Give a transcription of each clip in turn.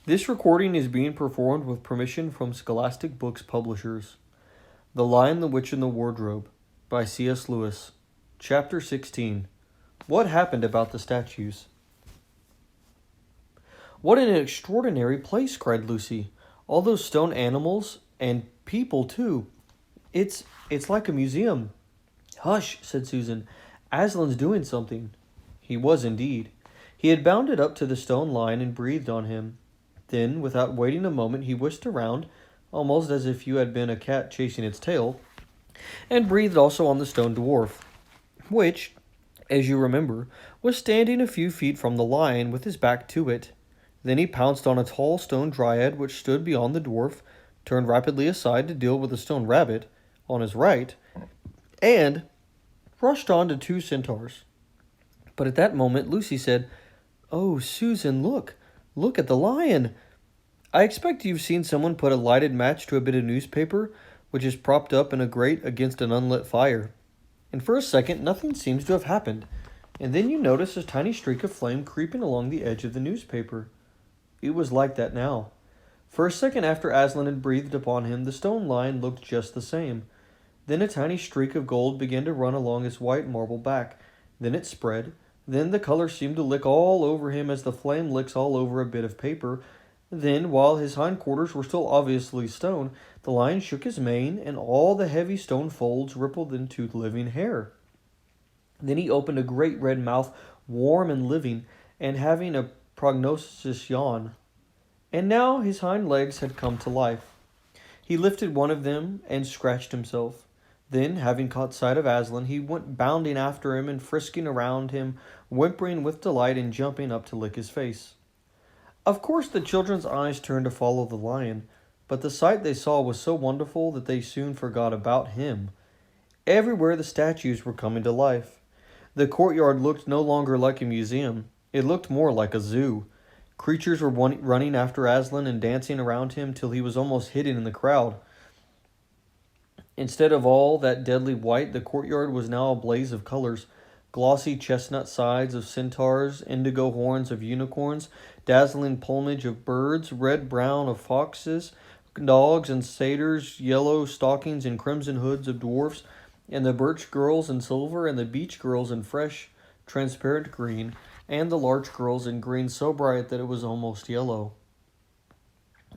This recording is being performed with permission from Scholastic Books Publishers. The Lion, the Witch, and the Wardrobe by C.S. Lewis. Chapter 16. What happened about the statues? What an extraordinary place, cried Lucy. All those stone animals, and people too. It's like a museum. Hush, said Susan. Aslan's doing something. He was indeed. He had bounded up to the stone lion and breathed on him. Then, without waiting a moment, he whisked around, almost as if you had been a cat chasing its tail, and breathed also on the stone dwarf, which, as you remember, was standing a few feet from the lion with his back to it. Then he pounced on a tall stone dryad which stood beyond the dwarf, turned rapidly aside to deal with a stone rabbit on his right, and rushed on to two centaurs. But at that moment Lucy said, "Oh, Susan, look! Look at the lion! I expect you've seen someone put a lighted match to a bit of newspaper, which is propped up in a grate against an unlit fire. And for a second nothing seems to have happened, and then you notice a tiny streak of flame creeping along the edge of the newspaper. It was like that now. For a second after Aslan had breathed upon him, the stone lion looked just the same. Then a tiny streak of gold began to run along his white marble back. Then it spread. Then the color seemed to lick all over him as the flame licks all over a bit of paper. Then, while his hindquarters were still obviously stone, the lion shook his mane, and all the heavy stone folds rippled into living hair. Then he opened a great red mouth, warm and living, and having a prognosis yawn. And now his hind legs had come to life. He lifted one of them and scratched himself. Then, having caught sight of Aslan, he went bounding after him and frisking around him, whimpering with delight and jumping up to lick his face. Of course the children's eyes turned to follow the lion, but the sight they saw was so wonderful that they soon forgot about him. Everywhere the statues were coming to life. The courtyard looked no longer like a museum. It looked more like a zoo. Creatures were running after Aslan and dancing around him till he was almost hidden in the crowd. Instead of all that deadly white, the courtyard was now a blaze of colors. Glossy chestnut sides of centaurs, indigo horns of unicorns, dazzling plumage of birds, red-brown of foxes, dogs and satyrs, yellow stockings and crimson hoods of dwarfs, and the birch girls in silver, and the beech girls in fresh, transparent green, and the larch girls in green so bright that it was almost yellow.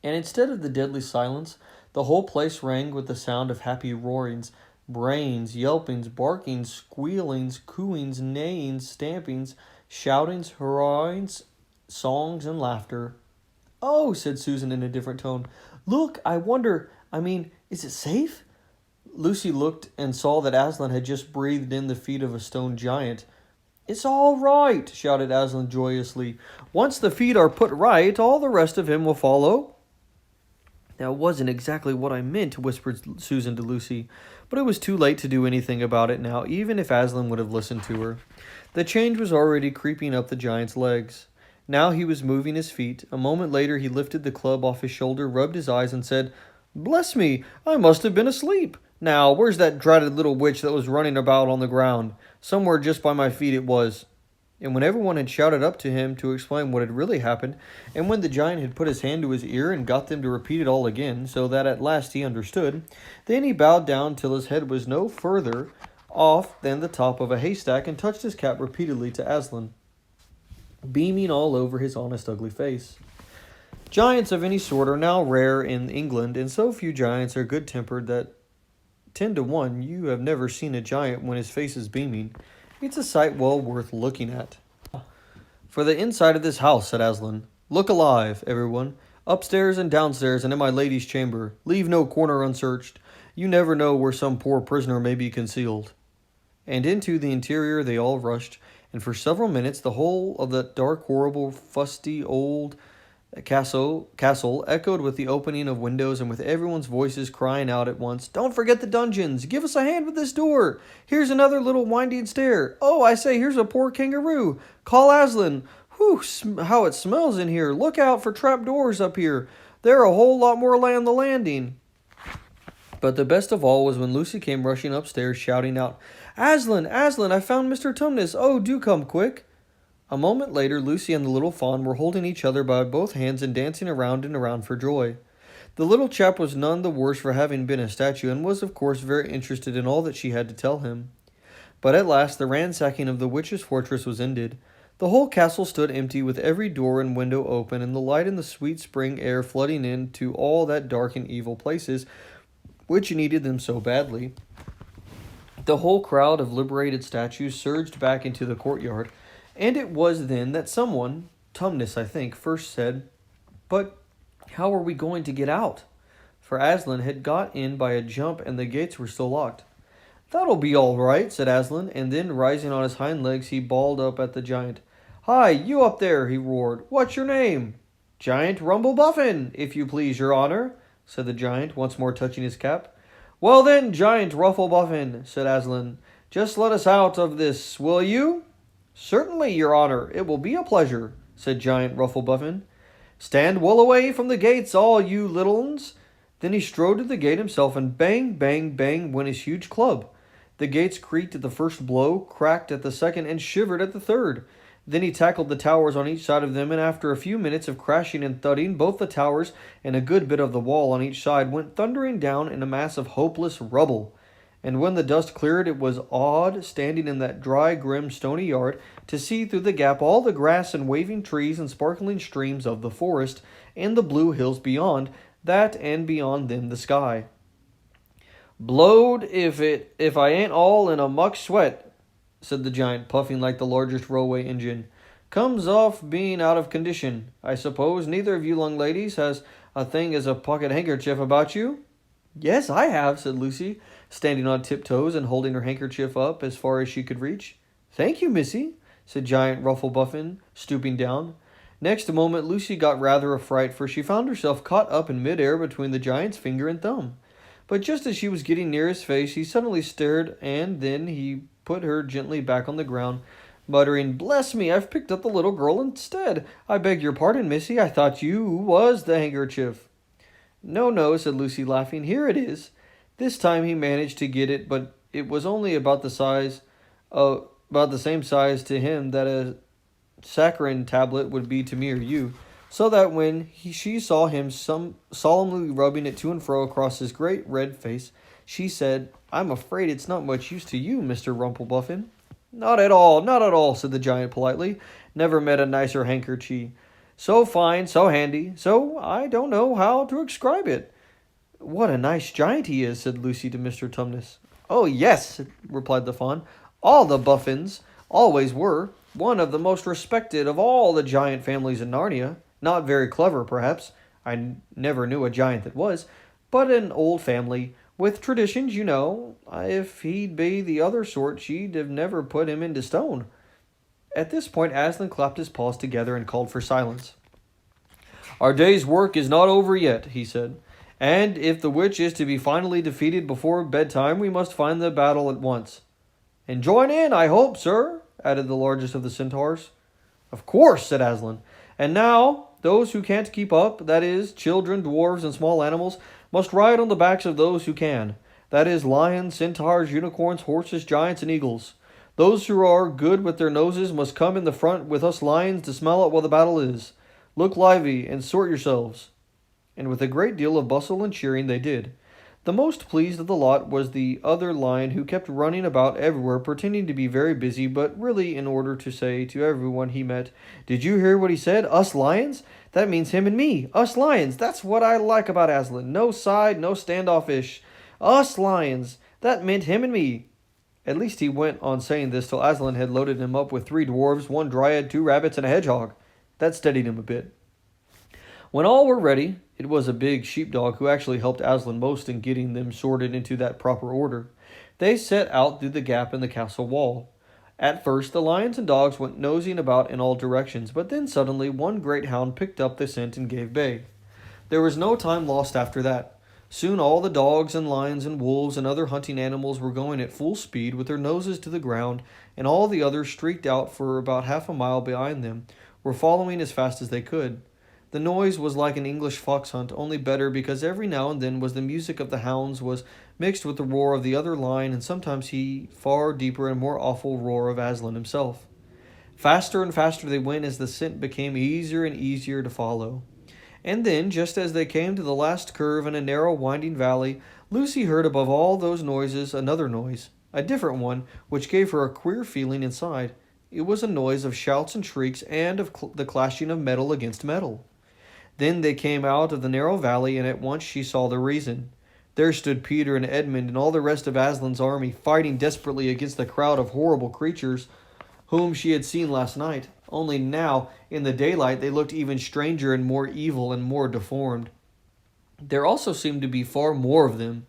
And instead of the deadly silence, the whole place rang with the sound of happy roarings, brayings, yelpings, barkings, squealings, cooings, neighings, stampings, shoutings, hurrahings, songs, and laughter. "Oh," said Susan in a different tone, "look, is it safe?" Lucy looked and saw that Aslan had just breathed in the feet of a stone giant. "It's all right," shouted Aslan joyously. "Once the feet are put right, all the rest of him will follow." "That wasn't exactly what I meant," whispered Susan to Lucy, but it was too late to do anything about it now, even if Aslan would have listened to her. The change was already creeping up the giant's legs. Now he was moving his feet. A moment later he lifted the club off his shoulder, rubbed his eyes, and said, "Bless me, I must have been asleep. Now, where's that dratted little witch that was running about on the ground? Somewhere just by my feet it was." And when everyone had shouted up to him to explain what had really happened, and when the giant had put his hand to his ear and got them to repeat it all again, so that at last he understood, then he bowed down till his head was no further off than the top of a haystack, and touched his cap repeatedly to Aslan, beaming all over his honest ugly face. Giants of any sort are now rare in England, and so few giants are good-tempered that 10 to 1 you have never seen a giant when his face is beaming. It's a sight well worth looking at. "For the inside of this house," said Aslan. "Look alive, everyone. Upstairs and downstairs and in my lady's chamber. Leave no corner unsearched. You never know where some poor prisoner may be concealed." And into the interior they all rushed, and for several minutes the whole of that dark, horrible, fusty old castle echoed with the opening of windows and with everyone's voices crying out at once, "Don't forget the dungeons! Give us a hand with this door! Here's another little winding stair! Oh, I say, here's a poor kangaroo! Call Aslan! Whew, how it smells in here! Look out for trap doors up here! There are a whole lot more on the landing!" But the best of all was when Lucy came rushing upstairs, shouting out, "Aslan, Aslan, I found Mr. Tumnus! Oh, do come quick!" A moment later, Lucy and the little fawn were holding each other by both hands and dancing around and around for joy. The little chap was none the worse for having been a statue, and was, of course, very interested in all that she had to tell him. But at last the ransacking of the witch's fortress was ended. The whole castle stood empty, with every door and window open, and the light and the sweet spring air flooding into all that dark and evil places which needed them so badly. The whole crowd of liberated statues surged back into the courtyard, and it was then that someone, Tumnus I think, first said, "But how are we going to get out?" For Aslan had got in by a jump, and the gates were still locked. "That'll be all right," said Aslan, and then, rising on his hind legs, he bawled up at the giant. "Hi, you up there," he roared. "What's your name?" "Giant Rumblebuffin, if you please, your honor," said the giant, once more touching his cap. "Well then, Giant Rufflebuffin," said Aslan, "just let us out of this, will you?" "Certainly, your honor, it will be a pleasure," said Giant Rufflebuffin. "Stand well away from the gates, all you little uns." Then he strode to the gate himself, and bang, bang, bang went his huge club. The gates creaked at the first blow, cracked at the second, and shivered at the third. Then he tackled the towers on each side of them, and after a few minutes of crashing and thudding, both the towers and a good bit of the wall on each side went thundering down in a mass of hopeless rubble. And when the dust cleared, it was odd, standing in that dry, grim, stony yard, to see through the gap all the grass and waving trees and sparkling streams of the forest, and the blue hills beyond that, and beyond them the sky. "Blowed if I ain't all in a muck sweat," said the giant, puffing like the largest railway engine. "Comes off being out of condition. I suppose neither of you young ladies has a thing as a pocket handkerchief about you?" "Yes, I have," said Lucy, standing on tiptoes and holding her handkerchief up as far as she could reach. "Thank you, missy," said Giant Rufflebuffin, stooping down. Next moment Lucy got rather a fright, for she found herself caught up in mid-air between the giant's finger and thumb. But just as she was getting near his face, he suddenly stared, and then he put her gently back on the ground, muttering, "Bless me, I've picked up the little girl instead. I beg your pardon, missy, I thought you was the handkerchief." "No, no," said Lucy, laughing, "here it is." This time he managed to get it, but it was only about the same size to him that a saccharine tablet would be to me or you, so that when she saw him solemnly rubbing it to and fro across his great red face, she said, "I'm afraid it's not much use to you, Mr. Rumplebuffin." "Not at all, not at all," said the giant politely. "Never met a nicer handkerchief. So fine, so handy, so I don't know how to describe it." "What a nice giant he is," said Lucy to Mr. Tumnus. "Oh, yes," replied the fawn. "All the Buffins always were. One of the most respected of all the giant families in Narnia. Not very clever, perhaps. I never knew a giant that was. But an old family, with traditions, you know. If he'd be the other sort, she'd have never put him into stone." At this point Aslan clapped his paws together and called for silence. "Our day's work is not over yet," he said. "And if the witch is to be finally defeated before bedtime, we must find the battle at once." "And join in, I hope, sir," added the largest of the centaurs. "Of course," said Aslan. "And now, those who can't keep up, that is, children, dwarves, and small animals, must ride on the backs of those who can. That is, lions, centaurs, unicorns, horses, giants, and eagles. Those who are good with their noses must come in the front with us lions to smell out what the battle is. Look lively, and sort yourselves." And with a great deal of bustle and cheering they did. The most pleased of the lot was the other lion, who kept running about everywhere, pretending to be very busy, but really in order to say to everyone he met, "Did you hear what he said? Us lions? That means him and me. Us lions. That's what I like about Aslan. No side, no standoffish. Us lions. That meant him and me." At least he went on saying this till Aslan had loaded him up with 3 dwarves, 1 dryad, 2 rabbits, and a hedgehog. That steadied him a bit. When all were ready, it was a big sheepdog who actually helped Aslan most in getting them sorted into that proper order. They set out through the gap in the castle wall. At first the lions and dogs went nosing about in all directions, but then suddenly one great hound picked up the scent and gave bay. There was no time lost after that. Soon all the dogs and lions and wolves and other hunting animals were going at full speed with their noses to the ground, and all the others, streaked out for about half a mile behind them, were following as fast as they could. The noise was like an English fox hunt, only better, because every now and then was the music of the hounds was mixed with the roar of the other lion, and sometimes he far deeper and more awful roar of Aslan himself. Faster and faster they went as the scent became easier and easier to follow. And then, just as they came to the last curve in a narrow, winding valley, Lucy heard above all those noises another noise, a different one, which gave her a queer feeling inside. It was a noise of shouts and shrieks and of the clashing of metal against metal. Then they came out of the narrow valley, and at once she saw the reason. There stood Peter and Edmund and all the rest of Aslan's army, fighting desperately against the crowd of horrible creatures whom she had seen last night. Only now, in the daylight, they looked even stranger and more evil and more deformed. There also seemed to be far more of them.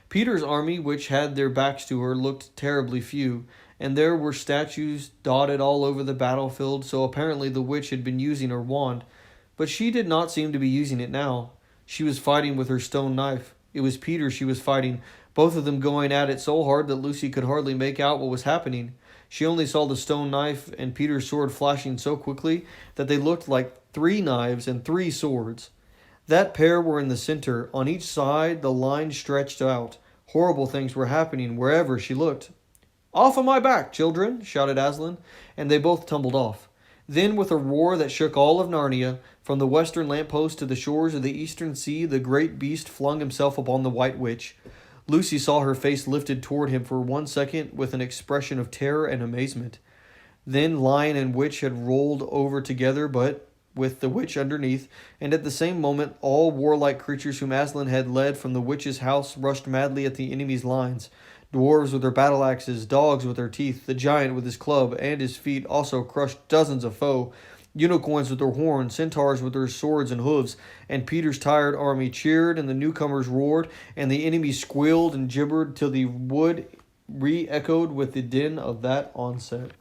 Peter's army, which had their backs to her, looked terribly few, and there were statues dotted all over the battlefield, so apparently the witch had been using her wand. But she did not seem to be using it now. She was fighting with her stone knife. It was Peter she was fighting, both of them going at it so hard that Lucy could hardly make out what was happening. She only saw the stone knife and Peter's sword flashing so quickly that they looked like 3 knives and 3 swords. That pair were in the center. On each side the line stretched out. Horrible things were happening wherever she looked. "Off of my back, children!" shouted Aslan, and they both tumbled off. Then, with a roar that shook all of Narnia, from the western lamppost to the shores of the eastern sea, the great beast flung himself upon the White Witch. Lucy saw her face lifted toward him for 1 second with an expression of terror and amazement. Then lion and witch had rolled over together, but with the witch underneath, and at the same moment all warlike creatures whom Aslan had led from the witch's house rushed madly at the enemy's lines. Dwarves with their battle axes, dogs with their teeth, the giant with his club and his feet also crushed dozens of foe, unicorns with their horns, centaurs with their swords and hooves, and Peter's tired army cheered, and the newcomers roared, and the enemy squealed and gibbered till the wood re-echoed with the din of that onset.